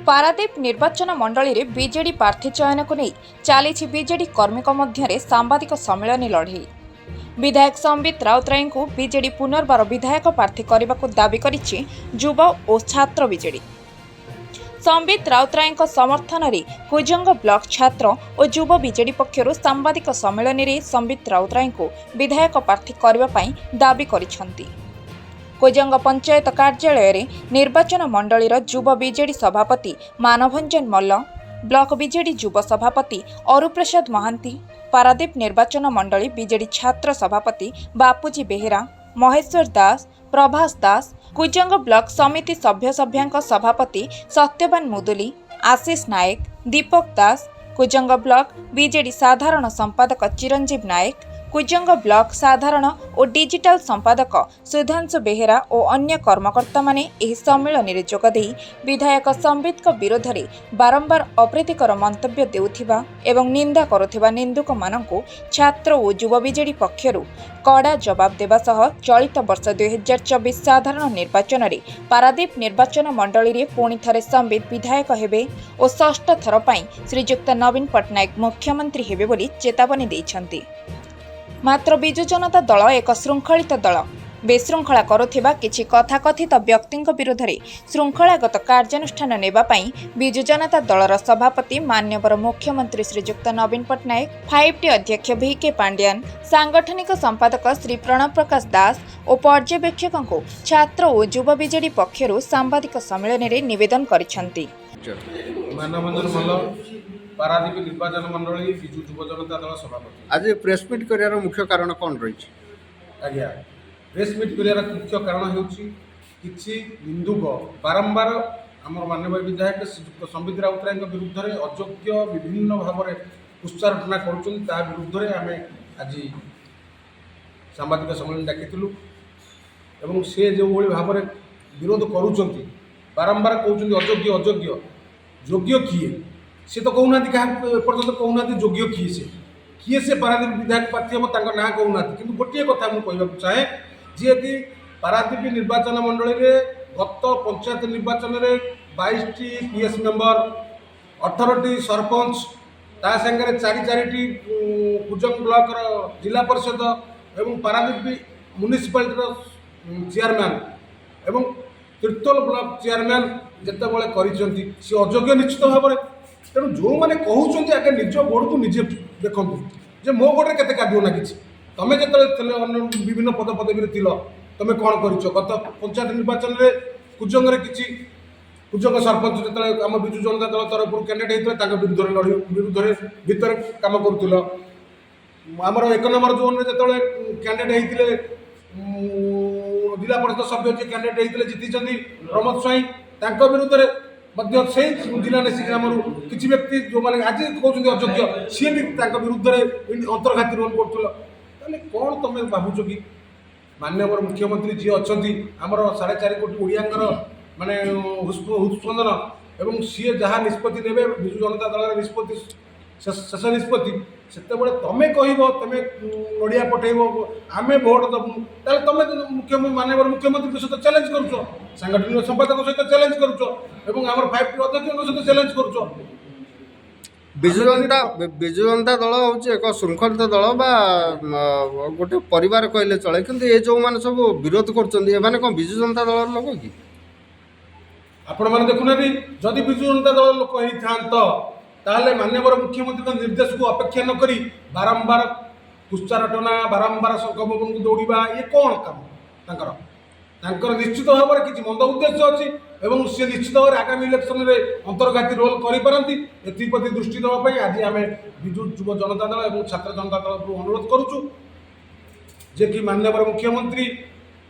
पारादीप निर्वाचन मंडली रे बीजेडी प्रार्थी चयन को नहीं चली बीजेडी कर्मी मध्य सांबादिक सम्मेलन लड़े। विधायक संबित राउतराय को बीजेडी पुनर्बार विधायक प्रार्थी करने को दावी करिछि युवा और छात्र बीजेडी। संबित राउतराय समर्थन में कुजंग ब्लॉक छात्र और युवा बीजेडी पक्षर सांबादिक सम्मेलन में संबित राउतराय को विधायक प्रार्थी करने दावी करिछंती। कोजंग पंचायत कार्यालय रे निर्वाचन मंडलीर युवा बीजेडी सभापति मानभंजन मल्ल, ब्लॉक बीजेडी युव सभापति अरुप्रसाद महांती, पारादीप निर्वाचन मंडली बीजेडी छात्र सभापति बापूजी बेहेरा, महेश्वर दास, प्रभास दास, कुजंग ब्लॉक समिति सभ्यांक सभापति सत्यवान मुदुली, आशीष नायक, दीपक दास, कुजंग ब्लॉक बीजेडी साधारण संपादक चिरंजीव नायक, कुजंग ब्लॉक साधारण और डिजिटल संपादक सुधांशु बेहेरा और अन्य कर्मकर्ता माने एही सम्मेलन में जोगदे विधायक संबित विरोध में बारंबार अप्रीतिकर मंतव्य देउथिबा एवं निंदा करुथिबा निंदुक मानकु छात्र और युवा बीजेडी पक्षरु कड़ा जवाब देवा सह चलित वर्ष 2024 साधारण निर्वाचन में पारादीप निर्वाचन मंडली रे पुणी थरे संबित विधायक हेबे और षष्ठ थर पई श्रीयुक्त नवीन पट्टनायक मुख्यमंत्री हेबे बोली चेतावनी दैछंती। मात्र बिजु जनता दल एक श्रृंखलित दल बेशृंखला करुथिबा किछि कथाकथित व्यक्तिंक विरोध में श्रृंखलागत कार्यानुष्ठान नेबा पई बिजु जनता दलर सभापति मान्यवर मुख्यमंत्री श्रीयुक्त नवीन पट्टनायक, 5T अध्यक्ष VK पांड्यान, सांगठनिक संपादक श्री प्रणव प्रकाश दास और पर्यवेक्षकों को छात्र और युवा बीजेडी पक्षर सांबादिक सम्मेलन में निवेदन करिछंती। पारादीप निर्वाचन मंडली बिजु युव जनता दल सभापति आज प्रेस मीट करार मुख्य कारण कौन रही? आज्ञा प्रेस मीट करार मुख्य कारण होछि किछि निंदुक बारंबार आम माननीय विधायक श्रीयुक्त संबित राउतराय विरुद्ध में अयोग्य विभिन्न भाव में उच्चारणा करुँचा विरुद्ध में आम आज सांबादिक सम्मेलन डाकिलु से जो भाव में विरोध करुँच बारंबार कहते अयोग्य अयोग्य योग्य किए सी तो कहूना क्या पर्यटन कहूना योग्य किए से पारादीप विधायक प्रार्थी हम तक ना कहूना कि गोटे कथा मुझे चाहे जी कि पारादीप निर्वाचन मंडली में गत पंचायत निर्वाचन में 22टी PS मेंबर 18टी सरपंच ता संगे 4टी कुजंग ब्लॉक जिला परिषद एवं पारादीप म्युनिसिपालिटी चेयरमैन एवं तीर्तोल ब्लॉक चेयरमैन जितेबाला करी सी अयोग्य निश्चित भाव में तेणु जो मैंने कहते आगे निज गोड़ को निजे देखूँ जे मो गोड़े के कादुओ ना कि तुम्हें जो विभिन्न पद पदवी तुम कौन कर गत पंचायत निर्वाचन में कुजंग कुजंग सरपंच जो आम बिजु जनता दल तरफ कैंडिडेट होते विरुद्ध भितर कम करुल आमर 1 नंबर जोन में जो कैंडिडेट होते जिला परिषद सभ्य जी कैंडिडेट होते जीति प्रमोद स्वाई विरुद्ध से जिला नेसी ग्राम किसी व्यक्ति जो मैंने आज कहते अयोग्य सी भी विरुद्ध में अंतर्घाती रोल कर कौन तुम भावुच कि माननीय मुख्यमंत्री जी अच्छा आमर 4.5 कोटी ओडियांकर माने हृस्पंदन एवं सी जहाँ निष्पत्ति ने बिजु जनता दल निष्पत्ति शेष निष्पत्ति से तुम कह तुम नड़िया पठेब आम भोट दबू तुम माननीय मुख्यमंत्री सहित चैलेंज करुच सांगठनिक संपादक सहित चैलेंज करुच आम 5T अध्यक्ष सहित चैलेंज करुच। बिजु जनता दल हूँ एक श्रृंखलित दल बा गोटे परिवार कहले चले कि ये जो मैंने सब विरोध कर कौन बिजु जनता दल लोक कि आपण मैंने देखुना जदि बिजु जनता दल लोक होता ताहले माननीय मुख्यमंत्री निर्देश को अपेक्षा न करी बारंबार उच्चारटना बारंबार शंखबम को दौड़ा ये कौन काम निश्चित भाव में किसी मंद उद्देश्य अच्छी एवं सी निश्चित भाव में आगामी इलेक्शन में अंतर्घाती रोल करपारती एप्रति दृष्टि देवाई आज आम बिजु युव जनता दल और छात्र जनता दल को अनुरोध करुचु जे कि माननीय मुख्यमंत्री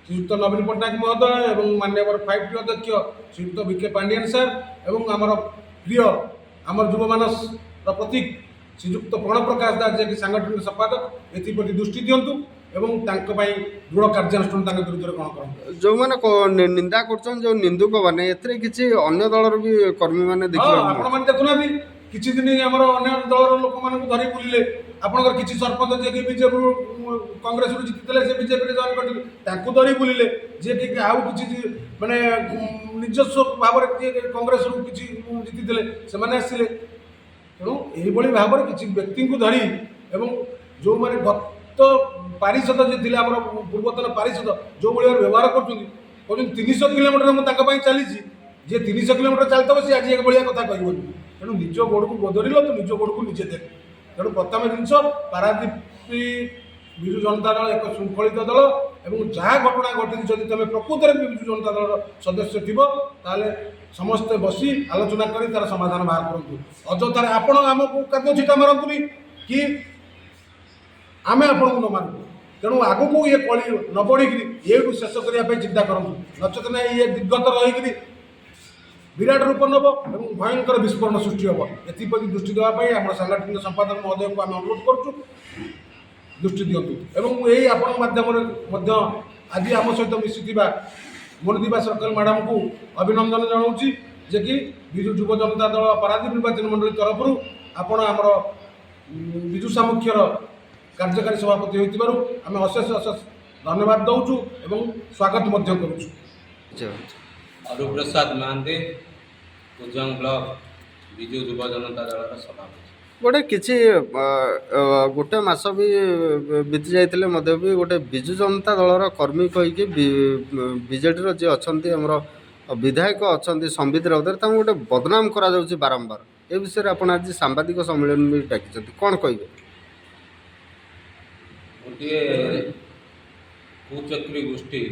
श्रीयुक्त नवीन पट्टनायक महोदय और माननीय 5T अध्यक्ष श्रीयुक्त VK पांड्यान सर और आमर प्रिय आमर युव मानस प्रतीक श्रीयुक्त प्रणव प्रकाश दास जे कि सांगठनिक संपादक एप्रति दृष्टि दिंतु एवं दृढ़ कार्यानुष्ठान विरुद्ध कौन कर जो मैंने निंदा कर जो निंदुक मैंने एथरे किसी अन्य दलर भी कर्मी मैंने देखुना किसी दिन आम अन्य दलर लोक मान धरी बुलिले ଆପଣଙ୍କର କିଛି ସରପଞ୍ଚ ଯିଏକି ବିଜେପିରୁ କଂଗ୍ରେସରୁ ଜିତିଥିଲେ ସେ ବିଜେପିରେ ଜଏନ୍ କରିଥିଲେ ତାଙ୍କୁ ଧରି ବୁଲିଲେ, ଯିଏକି ଆଉ କିଛି ମାନେ ନିଜସ୍ୱ ଭାବରେ ଯିଏ କଂଗ୍ରେସରୁ କିଛି ଜିତିଥିଲେ ସେମାନେ ଆସିଲେ। ତେଣୁ ଏହିଭଳି ଭାବରେ କିଛି ବ୍ୟକ୍ତିଙ୍କୁ ଧରି ଏବଂ ଯେଉଁମାନେ ଗତ ପାରିଷଦ ଯିଏ ଥିଲେ ଆମର ପୂର୍ବତନ ପାରିଷଦ ଯେଉଁଭଳି ଭାବରେ ବ୍ୟବହାର କରୁଛନ୍ତି, କହୁଛନ୍ତି 300 କିଲୋମିଟର ମୁଁ ତାଙ୍କ ପାଇଁ ଚାଲିଛି, ଯିଏ 300 କିଲୋମିଟର ଚାଲିଥିବ ସେ ଆଜି ଏଭଳିଆ କଥା କହିବନି। ତେଣୁ ନିଜ ଗୋଡ଼କୁ ବଦଳିଲ ତ ନିଜ ଗୋଡ଼କୁ ନିଜେ ଦେଖ। ତେଣୁ ପ୍ରଥମ ଜିନିଷ ପାରାଦୀପ ବିଜୁ ଜନତା ଦଳ ଏକ ଶୃଙ୍ଖଳିତ ଦଳ ଏବଂ ଯାହା ଘଟଣା ଘଟିଛି ଯଦି ତୁମେ ପ୍ରକୃତରେ ବିଜୁ ଜନତା ଦଳର ସଦସ୍ୟ ଥିବ ତାହେଲେ ସମସ୍ତେ ବସି ଆଲୋଚନା କରି ତାର ସମାଧାନ ବାହାର କରନ୍ତୁ। ଅଯଥାରେ ଆପଣ ଆମକୁ କାଦୁଅ ଛିଟା ମାରନ୍ତୁନି କି ଆମେ ଆପଣଙ୍କୁ ନ ମାନୁ। ତେଣୁ ଆଗକୁ ଇଏ କଳି ନ ବଢ଼ିକିରି ଏଠୁ ଶେଷ କରିବା ପାଇଁ ଚିନ୍ତା କରନ୍ତୁ, ନଚେତ ନା ଇଏ ଦିଗ୍ଗତ ରହିକିରି ବିରାଟ ରୂପ ନେବ ଏବଂ ଭୟଙ୍କର ବିସ୍ଫୋରଣ ସୃଷ୍ଟି ହେବ। ଏଥିପ୍ରତି ଦୃଷ୍ଟି ଦେବା ପାଇଁ ଆମର ସାଂଗଠନିକ ସମ୍ପାଦକ ମହୋଦୟଙ୍କୁ ଆମେ ଅନୁରୋଧ କରୁଛୁ, ଦୃଷ୍ଟି ଦିଅନ୍ତୁ। ଏବଂ ମୁଁ ଏଇ ଆପଣଙ୍କ ମାଧ୍ୟମରେ ମଧ୍ୟ ଆଜି ଆମ ସହିତ ମିଶିଥିବା ମଣିଦୀପା ସର୍କଲ ମ୍ୟାଡ଼ାମଙ୍କୁ ଅଭିନନ୍ଦନ ଜଣାଉଛି ଯେ କି ବିଜୁ ଯୁବ ଜନତା ଦଳ ପାରାଦୀପ ନିର୍ବାଚନ ମଣ୍ଡଳୀ ତରଫରୁ ଆପଣ ଆମର ବିଜୁ ସାମୁଖ୍ୟର କାର୍ଯ୍ୟକାରୀ ସଭାପତି ହୋଇଥିବାରୁ ଆମେ ଅଶେଷ ଅଶେଷ ଧନ୍ୟବାଦ ଦେଉଛୁ ଏବଂ ସ୍ୱାଗତ ମଧ୍ୟ କରୁଛୁ। ଅରୁପ ପ୍ରସାଦ ମହାନ୍ତି, କୁଜଙ୍ଗ ବ୍ଲକ ବିଜୁ ଯୁବ ଜନତା ଦଳର ସଭାପତି। ଗୋଟେ ମାସ ବି ବିତି ଯାଇଥିଲେ ମଧ୍ୟ ବି ଗୋଟେ ବିଜୁ ଜନତା ଦଳର କର୍ମୀ କହିକି ବିଜେଡ଼ିର ଯିଏ ଅଛନ୍ତି ଆମର ବିଧାୟକ ଅଛନ୍ତି ସମ୍ବିତ ରାଉତରାୟ ତାଙ୍କୁ ଗୋଟେ ବଦନାମ କରାଯାଉଛି ବାରମ୍ବାର। ଏ ବିଷୟରେ ଆପଣ ଆଜି ସାମ୍ବାଦିକ ସମ୍ମିଳନୀ ବି ଡାକିଛନ୍ତି, କ'ଣ କହିବେ? ଗୋଟିଏ କୁଚକ୍ରୀ ଗୋଷ୍ଠୀ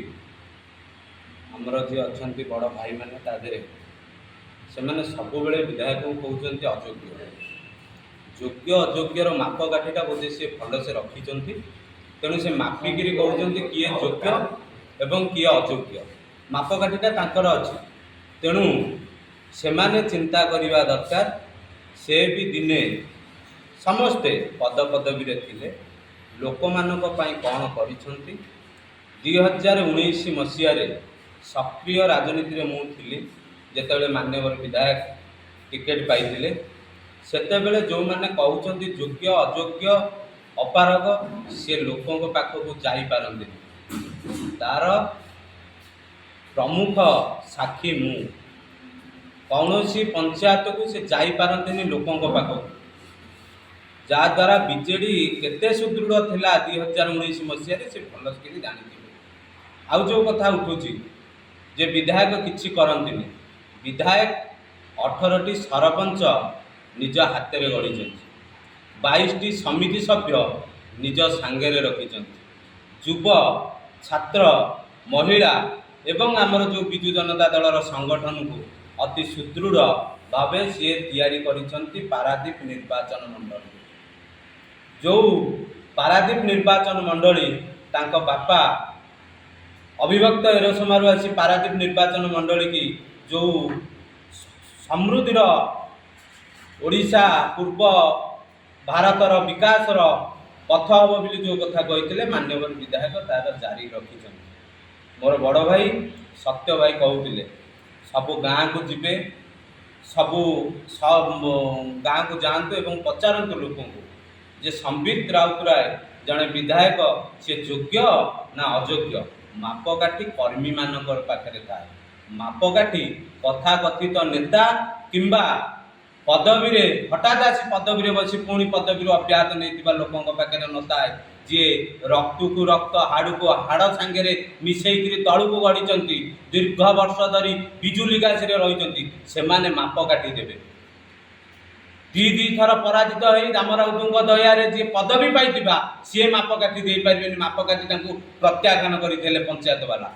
ଆମର ଯିଏ ଅଛନ୍ତି ବଡ଼ ଭାଇମାନେ ତା ଦେହରେ ସେମାନେ ସବୁବେଳେ ବିଧାୟକଙ୍କୁ କହୁଛନ୍ତି ଅଯୋଗ୍ୟ। ଯୋଗ୍ୟ ଅଯୋଗ୍ୟର ମାପକାଠିଟା ବୋଧେ ସେ ଭଲସେ ରଖିଛନ୍ତି, ତେଣୁ ସେ ମାପିକିରି କହୁଛନ୍ତି କିଏ ଯୋଗ୍ୟ ଏବଂ କିଏ ଅଯୋଗ୍ୟ। ମାପକାଠିଟା ତାଙ୍କର ଅଛି, ତେଣୁ ସେମାନେ ଚିନ୍ତା କରିବା ଦରକାର। ସେ ବି ଦିନେ ସମସ୍ତେ ପଦପଦବୀରେ ଥିଲେ, ଲୋକମାନଙ୍କ ପାଇଁ କ'ଣ କରିଛନ୍ତି। 2019 ମସିହାରେ ସକ୍ରିୟ ରାଜନୀତିରେ ମୁଁ ଥିଲି, ଯେତେବେଳେ ମାନ୍ୟବର ବିଧାୟକ ଟିକେଟ୍ ପାଇଥିଲେ। ସେତେବେଳେ ଯେଉଁମାନେ କହୁଛନ୍ତି ଯୋଗ୍ୟ ଅଯୋଗ୍ୟ ଅପାରଗ ସେ ଲୋକଙ୍କ ପାଖକୁ ଯାଇପାରନ୍ତିନି, ତାର ପ୍ରମୁଖ ସାକ୍ଷୀ ମୁଁ। କୌଣସି ପଞ୍ଚାୟତକୁ ସେ ଯାଇପାରନ୍ତିନି ଲୋକଙ୍କ ପାଖକୁ, ଯାହାଦ୍ୱାରା ବିଜେଡ଼ି କେତେ ସୁଦୃଢ଼ ଥିଲା 2019 ମସିହାରେ ସେ ଭଲକିରି ଜାଣିଥିବେ। ଆଉ ଯେଉଁ କଥା ଉଠୁଛି ଯେ ବିଧାୟକ କିଛି କରନ୍ତିନି, ବିଧାୟକ 18ଟି ସରପଞ୍ଚ ନିଜ ହାତରେ ଗଢ଼ିଛନ୍ତି, 22ଟି ସମିତି ସଭ୍ୟ ନିଜ ସାଙ୍ଗରେ ରଖିଛନ୍ତି, ଯୁବ ଛାତ୍ର ମହିଳା ଏବଂ ଆମର ଯେଉଁ ବିଜୁ ଜନତା ଦଳର ସଂଗଠନକୁ ଅତି ସୁଦୃଢ଼ ଭାବେ ସିଏ ତିଆରି କରିଛନ୍ତି ପାରାଦୀପ ନିର୍ବାଚନ ମଣ୍ଡଳୀ। ଯେଉଁ ପାରାଦୀପ ନିର୍ବାଚନ ମଣ୍ଡଳୀ ତାଙ୍କ ବାପା ଅବିଭକ୍ତ ଏରସମାରୁ ଆସି ପାରାଦୀପ ନିର୍ବାଚନ ମଣ୍ଡଳୀକି ଯେଉଁ ସମୃଦ୍ଧିର ଓଡ଼ିଶା ପୂର୍ବ ଭାରତର ବିକାଶର ପଥ ହେବ ବୋଲି ଯେଉଁ କଥା କହିଥିଲେ ମାନ୍ୟବର ବିଧାୟକ ତାର ଜାରି ରଖିଛନ୍ତି। ମୋର ବଡ଼ ଭାଇ ସତ୍ୟ ଭାଇ କହୁଥିଲେ ସବୁ ଗାଁକୁ ଯିବେ, ସବୁ ଗାଁକୁ ଯାଆନ୍ତୁ ଏବଂ ପଚାରନ୍ତୁ ଲୋକଙ୍କୁ ଯେ ସମ୍ବିତ ରାଉତରାୟ ଜଣେ ବିଧାୟକ ସେ ଯୋଗ୍ୟ ନା ଅଯୋଗ୍ୟ। ମାପକାଠି କର୍ମୀମାନଙ୍କର ପାଖରେ ଥାଏ, ମାପକାଠି ତଥାକଥିତ ନେତା କିମ୍ବା ପଦବୀରେ ହଠାତ୍ ଆସି ପଦବୀରେ ବସି ପୁଣି ପଦବୀରୁ ଅବ୍ୟାହତ ନେଇଥିବା ଲୋକଙ୍କ ପାଖରେ ନଥାଏ, ଯିଏ ରକ୍ତକୁ ରକ୍ତ ହାଡ଼କୁ ହାଡ଼ ସାଙ୍ଗରେ ମିଶେଇକିରି ତଳକୁ ଗଢ଼ିଛନ୍ତି, ଦୀର୍ଘ ବର୍ଷ ଧରି ବିଜୁଲି ଗାସିରେ ରହିଛନ୍ତି, ସେମାନେ ମାପକାଠି ଦେବେ। ଦୁଇ ଥର ପରାଜିତ ହୋଇ ରାମରାଉତଙ୍କ ଦୟାରେ ଯିଏ ପଦବୀ ପାଇଥିବା ସିଏ ମାପକାଠି ଦେଇପାରିବେନି, ମାପକାଠି ତାଙ୍କୁ ପ୍ରତ୍ୟାଖ୍ୟାନ କରିଥିଲେ ପଞ୍ଚାୟତ ବାଲା।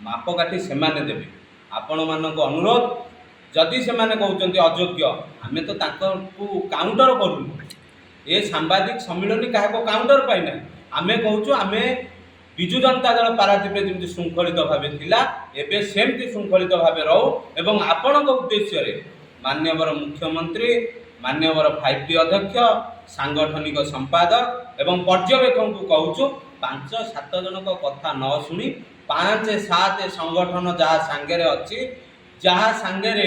ମାପକାଠି ସେମାନେ ଦେବେ। ଆପଣମାନଙ୍କୁ ଅନୁରୋଧ, ଯଦି ସେମାନେ କହୁଛନ୍ତି ଅଯୋଗ୍ୟ, ଆମେ ତ ତାଙ୍କୁ କାଉଣ୍ଟର କରୁନୁ। ଏ ସାମ୍ବାଦିକ ସମ୍ମିଳନୀ କାହାକୁ କାଉଣ୍ଟର ପାଇନାହିଁ। ଆମେ କହୁଛୁ ଆମେ ବିଜୁ ଜନତା ଦଳ ପାରାଦୀପରେ ଯେମିତି ଶୃଙ୍ଖଳିତ ଭାବେ ଥିଲା ଏବେ ସେମିତି ଶୃଙ୍ଖଳିତ ଭାବେ ରହୁ ଏବଂ ଆପଣଙ୍କ ଉଦ୍ଦେଶ୍ୟରେ ମାନ୍ୟବର ମୁଖ୍ୟମନ୍ତ୍ରୀ, ମାନ୍ୟବର 5T ଅଧ୍ୟକ୍ଷ, ସାଂଗଠନିକ ସମ୍ପାଦକ ଏବଂ ପର୍ଯ୍ୟବେକ୍ଷକଙ୍କୁ କହୁଛୁ 5-7 ଜଣଙ୍କ କଥା ନ ଶୁଣି 5-7 ସଂଗଠନ ଯାହା ସାଙ୍ଗରେ ଅଛି, ଯାହା ସାଙ୍ଗରେ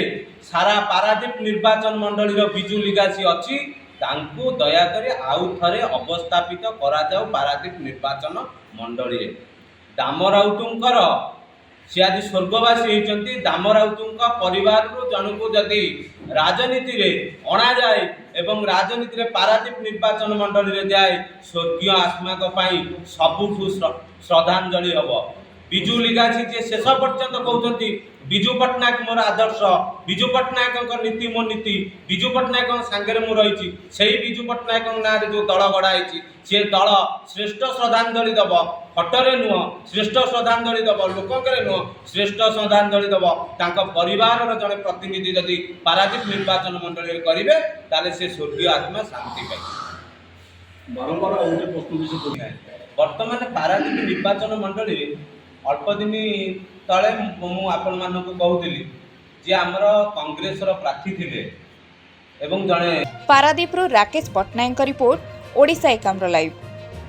ସାରା ପାରାଦୀପ ନିର୍ବାଚନ ମଣ୍ଡଳୀର ବିଜୁ ଲିଗାସି ଅଛି, ତାଙ୍କୁ ଦୟାକରି ଆଉ ଥରେ ଅବସ୍ଥାପିତ କରାଯାଉ ପାରାଦୀପ ନିର୍ବାଚନ ମଣ୍ଡଳୀରେ। ଦାମ ରାଉତଙ୍କର ସେ ଆଜି ସ୍ୱର୍ଗବାସୀ ହେଇଛନ୍ତି। ଦାମ ରାଉତଙ୍କ ପରିବାରରୁ ଜଣକୁ ଯଦି ରାଜନୀତିରେ ଅଣାଯାଏ ଏବଂ ରାଜନୀତିରେ ପାରାଦୀପ ନିର୍ବାଚନ ମଣ୍ଡଳୀରେ ଯାଏ, ସ୍ୱର୍ଗୀୟ ଆତ୍ମାଙ୍କ ପାଇଁ ସବୁଠୁ ଶ୍ରଦ୍ଧାଞ୍ଜଳି ହେବ। ବିଜୁ ଲିଗାସି ଯେ ଶେଷ ପର୍ଯ୍ୟନ୍ତ କହୁଛନ୍ତି ବିଜୁ ପଟ୍ଟନାୟକ ମୋର ଆଦର୍ଶ, ବିଜୁ ପଟ୍ଟନାୟକଙ୍କ ନୀତି ମୋ ନୀତି, ବିଜୁ ପଟ୍ଟନାୟକଙ୍କ ସାଙ୍ଗରେ ମୁଁ ରହିଛି। ସେଇ ବିଜୁ ପଟ୍ଟନାୟକଙ୍କ ନାଁରେ ଯେଉଁ ଦଳ ଗଢ଼ା ହେଇଛି, ସେ ଦଳ ଶ୍ରେଷ୍ଠ ଶ୍ରଦ୍ଧାଞ୍ଜଳି ଦେବ, ଫଟୋରେ ନୁହଁ, ଶ୍ରେଷ୍ଠ ଶ୍ରଦ୍ଧାଞ୍ଜଳି ଦେବ, ଲୋକଙ୍କରେ ନୁହଁ, ଶ୍ରେଷ୍ଠ ଶ୍ରଦ୍ଧାଞ୍ଜଳି ଦେବ ତାଙ୍କ ପରିବାରର ଜଣେ ପ୍ରତିନିଧି ଯଦି ପାରାଦୀପ ନିର୍ବାଚନ ମଣ୍ଡଳୀରେ କରିବେ, ତାହେଲେ ସେ ସ୍ୱର୍ଗୀୟ ଆତ୍ମା ଶାନ୍ତି ପାଇବେ। ବାରମ୍ବାର ଆଉ ଗୋଟେ ପ୍ରଶ୍ନ ବିଷୟ କରିଥାଏ। ବର୍ତ୍ତମାନ ପାରାଦୀପ ନିର୍ବାଚନ ମଣ୍ଡଳୀରେ ଅଳ୍ପ ଦିନ ତଳେ ମୁଁ ଆପଣମାନଙ୍କୁ କହୁଥିଲି ଯେ ଆମର କଂଗ୍ରେସର ପ୍ରାର୍ଥୀ ଥିଲେ ଏବଂ ଜଣେ ପାରାଦୀପରୁ ରାକେଶ ପଟ୍ଟନାୟକଙ୍କ ରିପୋର୍ଟ, ଓଡ଼ିଶା ଏକାମ୍ର ଲାଇଭ୍।